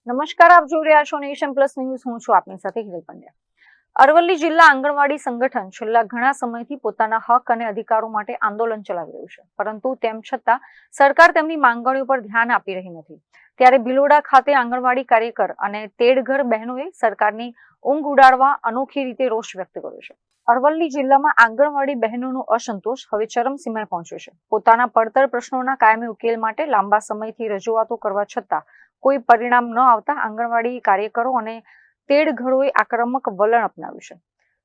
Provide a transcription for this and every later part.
નમસ્કાર, આપ જોઈ રહ્યા છો નેશન પ્લસ ન્યૂઝ. હું છું આપની સાથે હિરલ પંડ્યા. અરવલ્લી જિલ્લા આંગણવાડી સંગઠન છેલ્લા ઘણા સમયથી પોતાના હક અને અધિકારો માટે આંદોલન ચલાવી રહ્યું છે, પરંતુ તેમ છતાં સરકાર તેમની માંગણીઓ પર ધ્યાન આપી રહી નથી. ત્યારે ભિલોડા ખાતે આંગણવાડી કાર્યકર અને તેડઘર બહેનોએ સરકારની ઊંઘ ઉડાડવા અનોખી રીતે રોષ વ્યક્ત કર્યો છે. અરવલ્લી જિલ્લામાં આંગણવાડી બહેનોનો અસંતોષ હવે ચરમસીમાએ પહોંચ્યો છે. પોતાના પડતર પ્રશ્નોના કાયમી ઉકેલ માટે લાંબા સમયથી રજૂઆતો કરવા છતાં કોઈ પરિણામ ન આવતા આંગણવાડી કાર્યકરો અને તેડઘરોએ આક્રમક વલણ અપનાવ્યું છે.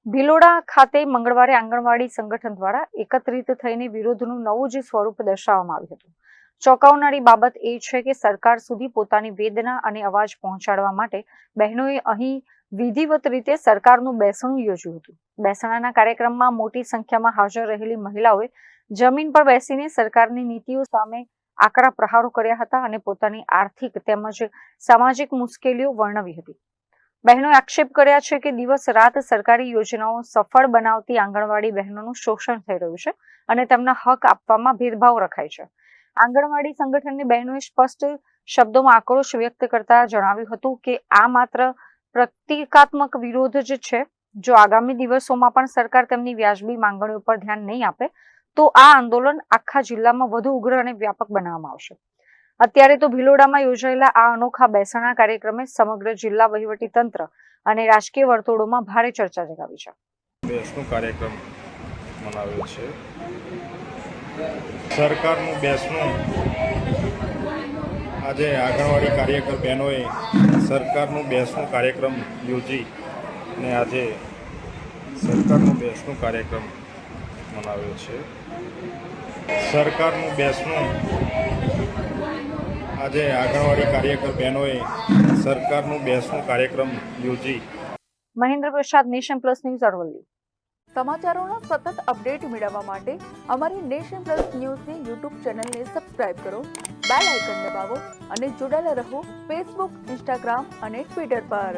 ભિલોડા ખાતે મંગળવારે આંગણવાડી સંગઠન દ્વારા એકત્રિત થઈને વિરોધનું નવું જ સ્વરૂપ દર્શાવવામાં આવ્યું હતું. ચોંકાવનારી બાબત એ છે કે સરકાર સુધી પોતાની વેદના અને અવાજ પહોંચાડવા માટે બહેનોએ અહીં વિધિવત રીતે સરકારનું બેસણું યોજ્યું હતું. બેસણાના કાર્યક્રમમાં મોટી સંખ્યામાં હાજર રહેલી મહિલાઓએ જમીન પર બેસીને સરકારની નીતિઓ સામે આકરા પ્રહારો કર્યા હતા અને પોતાની આર્થિક તેમજ સામાજિક મુશ્કેલીઓ વર્ણવી હતી. બહેનોએ આક્ષેપ કર્યા છે કે દિવસ રાત સરકારી યોજનાઓ સફળ બનાવતી આંગણવાડી બહેનોનું શોષણ થઈ રહ્યું છે અને તેમના હક આપવામાં ભેદભાવ રખાય છે. આંગણવાડી સંગઠનની બહેનોએ સ્પષ્ટ શબ્દોમાં આક્રોશ વ્યક્ત કરતા જણાવ્યું હતું કે આ માત્ર પ્રતિકાત્મક વિરોધ જ છે. જો આગામી દિવસોમાં પણ સરકાર તેમની વ્યાજબી માંગણીઓ પર ધ્યાન નહીં આપે તો આ આંદોલન આખા જિલ્લામાં વધુ ઉગ્ર અને વ્યાપક બનાવવામાં આવશે. અત્યારે તો ભિલોડામાં યોજાયેલા આ અનોખા બેસણા કાર્યક્રમે સમગ્ર જિલ્લા વહીવટી તંત્ર અને રાજકીય વર્તુળોમાં ભારે ચર્ચા જગાવી છે. બેસણું કાર્યક્રમ મનાવ્યો છે. સરકારનું બેસણું આજે આંગણવાડી કાર્યકર બહેનોએ સરકારનું બેસણું કાર્યક્રમ યોજી અને આજે સરકારનું બેસણું કાર્યક્રમ મનાવ્યો છે. સરકારનું બેસણું આજે આંગણવાડી કાર્યકર બહેનોએ સરકારનું બેસણું કાર્યક્રમ યોજી. મહેન્દ્ર પ્રસાદ, નેશન પ્લસ ન્યૂઝ, અરવલ્લી. સમાચારોનો સતત અપડેટ મેળવવા માટે અમારી નેશન પ્લસ ન્યૂઝની યુટ્યુબ ચેનલને સબસ્ક્રાઇબ કરો, બેલ આઇકન દબાવો અને જોડાયેલા રહો ફેસબુક, ઇન્સ્ટાગ્રામ અને ટ્વિટર પર.